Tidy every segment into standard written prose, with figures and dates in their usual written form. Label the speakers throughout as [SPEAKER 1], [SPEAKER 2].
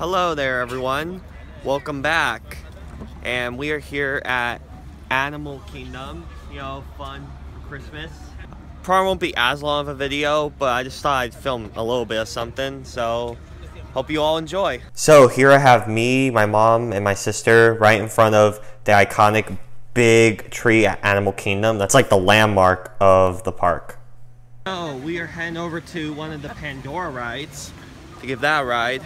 [SPEAKER 1] Hello there everyone, welcome back, and we are here at Animal Kingdom. You know, fun Christmas. Probably won't be as long of a video, but I just thought I'd film a little bit of something, so hope you all enjoy. So here I have me, my mom, and my sister right in front of the iconic big tree at Animal Kingdom. That's like the landmark of the park. So we are heading over to one of the Pandora rides to give that a ride.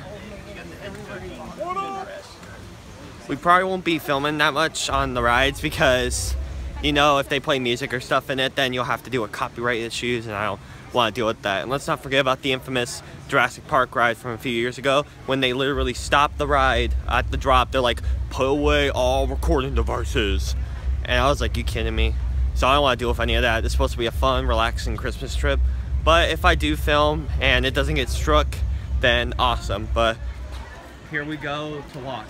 [SPEAKER 1] We probably won't be filming that much on the rides because, you know, if they play music or stuff in it, then you'll have to do a copyright issues, and I don't want to deal with that. And let's not forget about the infamous Jurassic Park ride from a few years ago when they literally stopped the ride at the drop. They're like, put away all recording devices. And I was like, you kidding me? So I don't want to deal with any of that. It's supposed to be a fun, relaxing Christmas trip. But if I do film and it doesn't get struck, then awesome. But here we go to walk.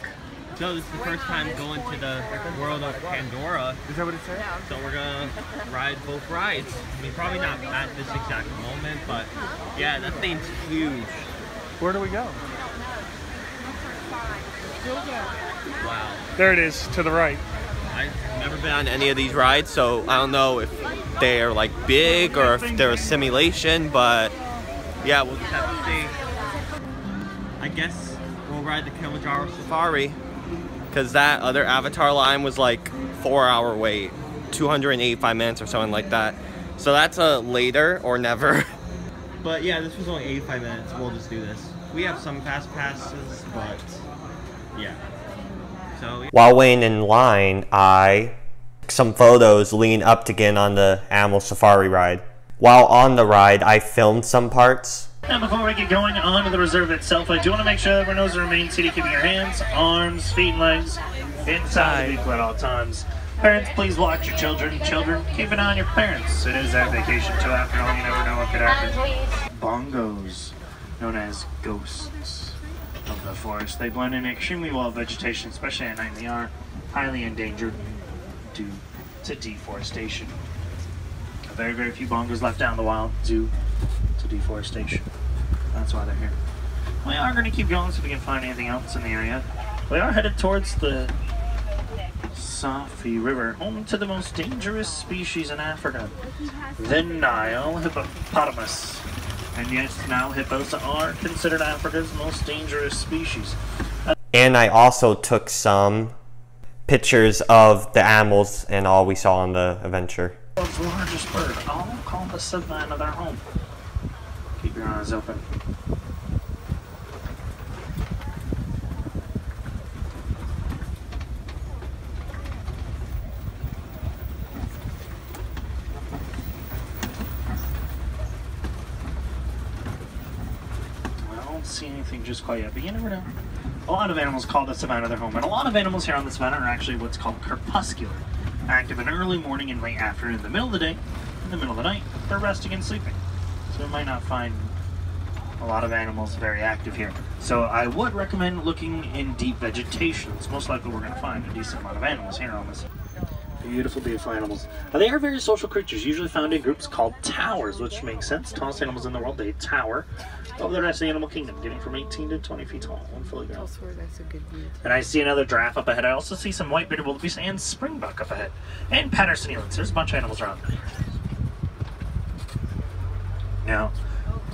[SPEAKER 1] So this is the first time going to the world of Pandora.
[SPEAKER 2] Is that what it said?
[SPEAKER 1] So we're gonna ride both rides. I mean, probably not at this exact moment, but yeah, that thing's huge.
[SPEAKER 2] Where do we go?
[SPEAKER 1] Wow.
[SPEAKER 2] There it is, to the right.
[SPEAKER 1] I've never been on any of these rides, so I don't know if they're like big or if they're a simulation, but yeah, we'll just have to see. I guess we'll ride the Kilimanjaro Safari, because that other Avatar line was like 4-hour wait, 285 minutes or something like that. So that's a later or never. But yeah, this was only 85 minutes. We'll just do this. We have some fast passes, but yeah. So while waiting in line, I took some photos leading up to getting on the Animal Safari ride. While on the ride, I filmed some parts.
[SPEAKER 3] Now before we get going on to the reserve itself, I do want to make sure that everyone knows the remain seated, keeping your hands, arms, feet, and legs inside the vehicle at all times. Parents, please watch your children. Children, keep an eye on your parents. It is their vacation too, after all, you never know what could happen. Bongos, known as ghosts of the forest. They blend in extremely well with vegetation, especially at night, and they are highly endangered due to deforestation. Very, very few bongos left out in the wild due to deforestation. That's why they're here. We are going to keep going so we can find anything else in the area. We are headed towards the Safi River, home to the most dangerous species in Africa, the Nile hippopotamus. And yes, Nile hippos are considered Africa's most dangerous species.
[SPEAKER 1] And I also took some pictures of the animals and all we saw on the adventure.
[SPEAKER 3] The world's largest bird, all call the savannah their home. Keep your eyes open. I don't see anything just quite yet, but you never know. A lot of animals call the savannah their home, and a lot of animals here on the savannah are actually what's called crepuscular. Active in early morning and late afternoon. In the middle of the day, in the middle of the night, they're resting and sleeping. So we might not find a lot of animals very active here. So I would recommend looking in deep vegetation. It's most likely we're going to find a decent amount of animals here on this. Beautiful, beautiful animals. Now, they are very social creatures, usually found in groups called towers, which makes sense. Tallest animals in the world, they tower over the rest of the animal kingdom, getting from 18 to 20 feet tall when fully grown.
[SPEAKER 4] That's a good view.
[SPEAKER 3] And I see another giraffe up ahead. I also see some white-bearded wildebeest and springbuck up ahead. And Patterson elands. There's a bunch of animals around. Now,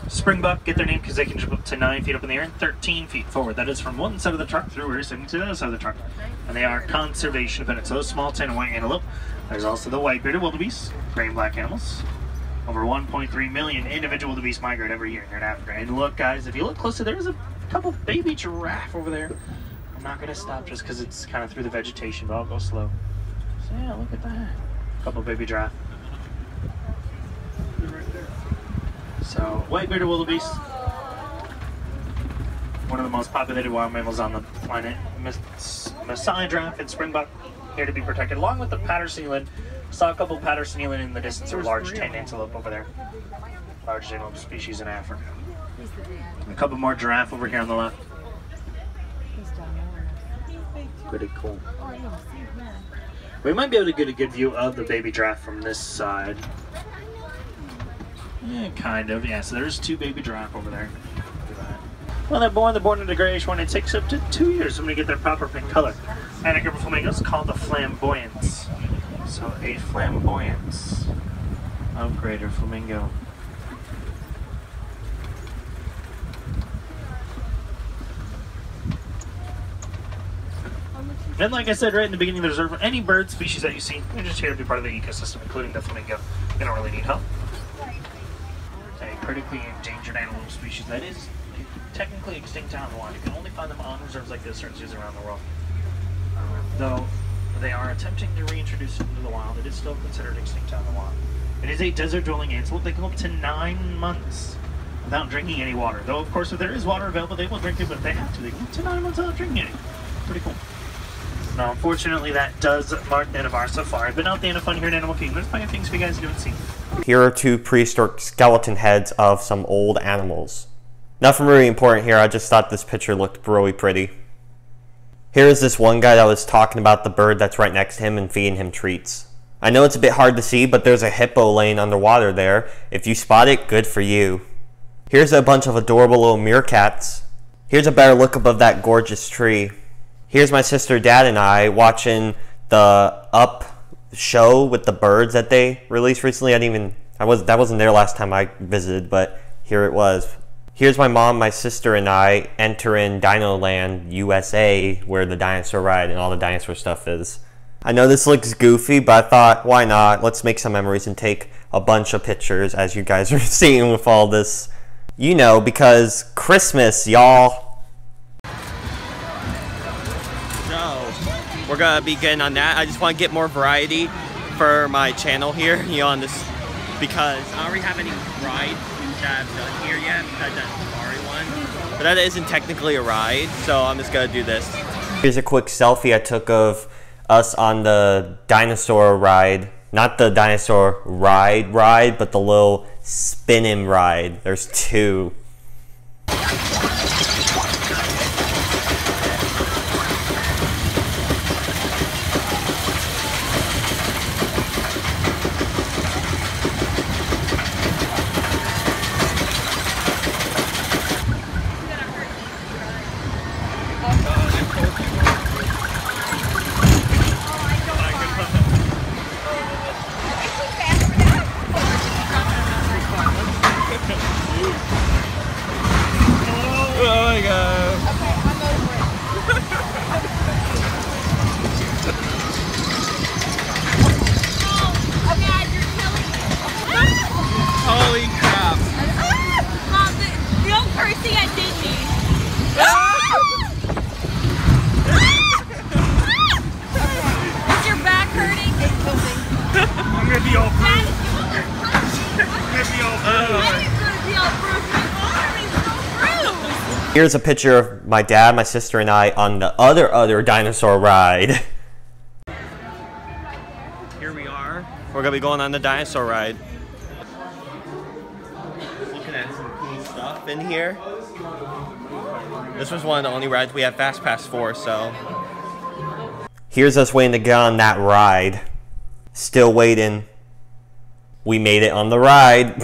[SPEAKER 3] springbuck get their name because they can jump up to 9 feet up in the air and 13 feet forward. That is from one side of the truck through where sitting to the other side of the truck. And they are conservation dependent. So small tan and white antelope. There's also the white-bearded wildebeest, gray and black animals. Over 1.3 million individual wildebeest migrate every year here in Africa. And look, guys, if you look closely, there's a couple baby giraffe over there. I'm not going to stop just because it's kind of through the vegetation, but I'll go slow. So yeah, look at that. A couple baby giraffe. So, white-bearded wildebeest, one of the most populated wild mammals on the planet. Maasai giraffe and springbuck here to be protected, along with the Patterson eland. Saw a couple Patterson eland in the distance, or large tan antelope over there. Large antelope species in Africa. A couple more giraffe over here on the left. Pretty cool. We might be able to get a good view of the baby giraffe from this side. Yeah, kind of. Yeah, so there's two baby giraffe over there. Look at that. When they're born into grayish one. It takes up to 2 years for them to get their proper pink color. And a group of flamingos called the flamboyants. So a flamboyance of greater flamingo. And like I said right in the beginning of the reserve, any bird species that you see, they're just here to be part of the ecosystem, including the flamingo. They don't really need help. A critically endangered animal species that is technically extinct out in the wild. You can only find them on reserves like this, certain zoos around the world. Though they are attempting to reintroduce it into the wild, it is still considered extinct out in the wild. It is a desert-dwelling antelope. They can go up to 9 months without drinking any water. Though, of course, if there is water available, they will drink it, but if they have to, they can go up to 9 months without drinking any. Pretty cool. Now, unfortunately, that does mark the end of our safari, but not the end of fun here in Animal Kingdom. There's plenty of things for you guys to do and see.
[SPEAKER 1] Here are 2 prehistoric skeleton heads of some old animals. Nothing really important here, I just thought this picture looked really pretty. Here is this one guy that was talking about the bird that's right next to him and feeding him treats. I know it's a bit hard to see, but there's a hippo laying underwater there. If you spot it, good for you. Here's a bunch of adorable little meerkats. Here's a better look above that gorgeous tree. Here's my sister, dad, and I watching the Up show with the birds that they released recently. That wasn't there last time I visited, but here it was. Here's my mom, my sister, and I entering Dino Land, USA, where the dinosaur ride and all the dinosaur stuff is. I know this looks goofy, but I thought, why not? Let's make some memories and take a bunch of pictures, as you guys are seeing with all this. You know, because Christmas, y'all. We're gonna be getting on that. I just want to get more variety for my channel here, you know, on this, because I don't really have any rides that I've done here yet, besides that safari one. But that isn't technically a ride, so I'm just gonna do this. Here's a quick selfie I took of us on the dinosaur ride. Not the dinosaur ride, but the little spinning ride. There's 2. Holy crap!
[SPEAKER 4] Mom, the old cursing at Disney. Is your back hurting?
[SPEAKER 2] I'm gonna be all bruised.
[SPEAKER 1] Here's a picture of my dad, my sister, and I on the other dinosaur ride. Here we are. We're gonna be going on the dinosaur ride. Looking at some cool stuff in here. This was one of the only rides we had Fast Pass for, so. Here's us waiting to get on that ride. Still waiting. We made it on the ride.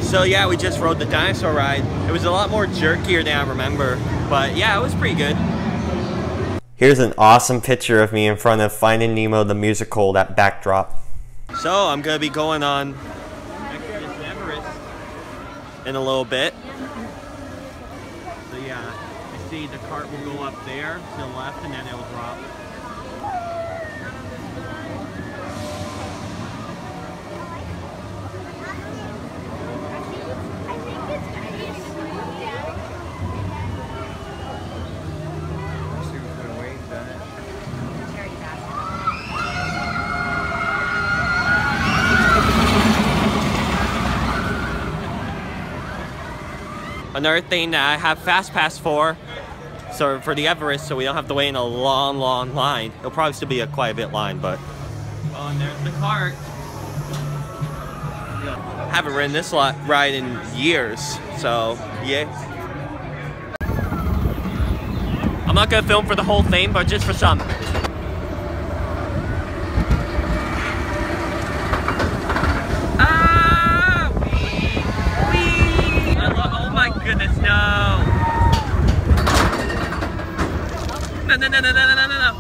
[SPEAKER 1] So yeah, we just rode the dinosaur ride. It was a lot more jerkier than I remember, but yeah, it was pretty good. Here's an awesome picture of me in front of Finding Nemo the musical, that backdrop. So I'm gonna be going on Everest in a little bit. So yeah, I see the cart will go up there to the left and then it'll drop. Another thing that I have Fast Pass for, so for the Everest, so we don't have to wait in a long line. It'll probably still be quite a bit line, but. Oh, and there's the cart. I haven't ridden this ride in years, so yeah. I'm not gonna film for the whole thing, but just for some. Goodness, no. No, no, no, no, no, no, no, no.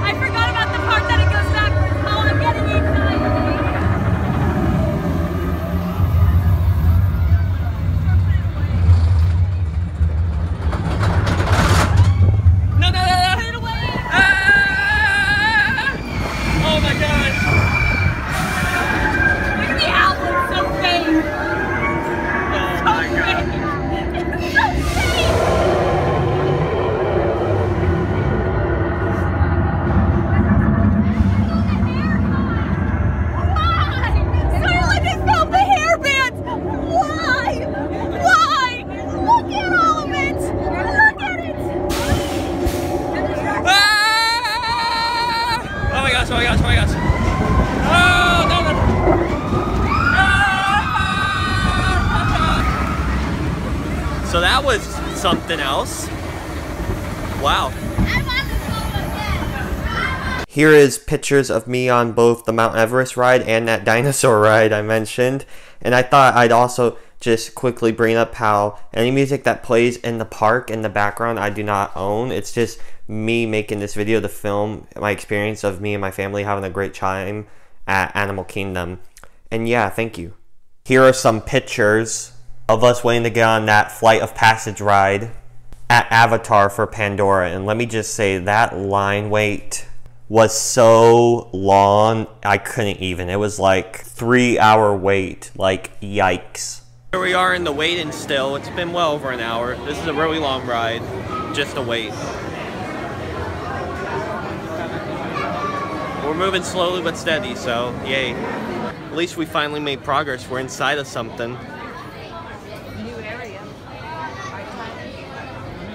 [SPEAKER 4] I forgot about the part that it goes backwards. Oh, I'm getting excited.
[SPEAKER 1] No, no, no, no.
[SPEAKER 4] Put it away.
[SPEAKER 1] Ah! Oh my gosh.
[SPEAKER 4] Look at the outlet, so fake.
[SPEAKER 1] Oh my god.
[SPEAKER 4] It's so fake.
[SPEAKER 1] Oh my gosh, oh my gosh, oh my gosh. Oh, no, no. So that was something else. Wow. Here is pictures of me on both the Mount Everest ride and that dinosaur ride I mentioned. And I thought I'd also just quickly bring up how any music that plays in the park in the background I do not own. It's just me making this video to film my experience of me and my family having a great time at Animal Kingdom. And yeah, thank you. Here are some pictures of us waiting to get on that Flight of Passage ride at Avatar for Pandora. And let me just say, that line wait was so long, I couldn't even. It was like 3-hour wait, like yikes. Here we are in the wait-in still. It's been well over an hour. This is a really long ride, just a wait. We're moving slowly but steady, so yay. At least we finally made progress. We're inside of something.
[SPEAKER 4] New area.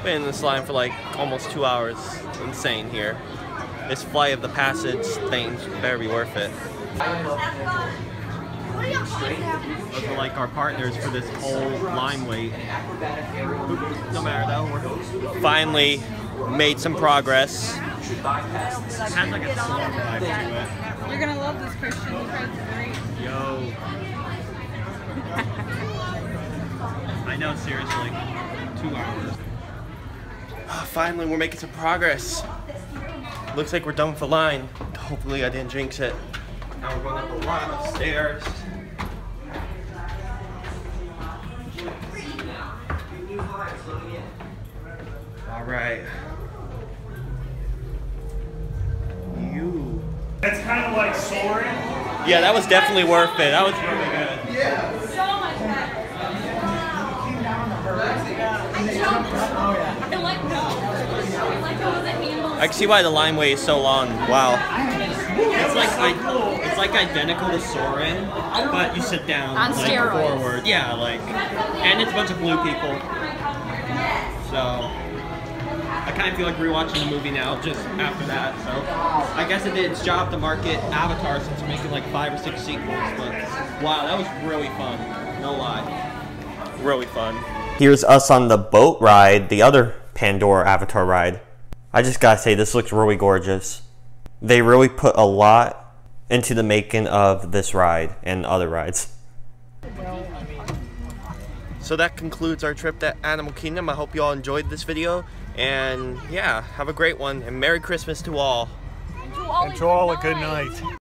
[SPEAKER 1] Been in this line for like almost 2 hours. It's insane here. This Flight of the Passage thing's better be worth it. Those are like our partners for this whole line wait. No matter though, we're finally made some progress. It has like a slow vibe to it.
[SPEAKER 4] You're gonna love this, Christian. This ride's great.
[SPEAKER 1] Yo. I know, seriously. 2 hours. Finally, we're making some progress. Looks like we're done with the line. Hopefully I didn't jinx it. Now we're going up a lot of stairs. All right.
[SPEAKER 2] That's kind of like soaring.
[SPEAKER 1] Yeah, that was definitely worth it. That was really good.
[SPEAKER 2] Yeah.
[SPEAKER 4] So much better. I like how the handle.
[SPEAKER 1] I can see why the line wait is so long. Wow. It's like identical to Soarin', but you sit down
[SPEAKER 4] On
[SPEAKER 1] like
[SPEAKER 4] steroids.
[SPEAKER 1] forward. Yeah, like, and it's a bunch of blue people. So I kind of feel like rewatching the movie now just after that. So I guess it did its job to market Avatar since we're making like 5 or 6 sequels. But wow, that was really fun. No lie. Really fun. Here's us on the boat ride, the other Pandora Avatar ride. I just gotta say, this looks really gorgeous. They really put a lot into the making of this ride and other rides. So that concludes our trip to Animal Kingdom. I hope you all enjoyed this video. And yeah, have a great one. And Merry Christmas to all.
[SPEAKER 4] And to all a good night.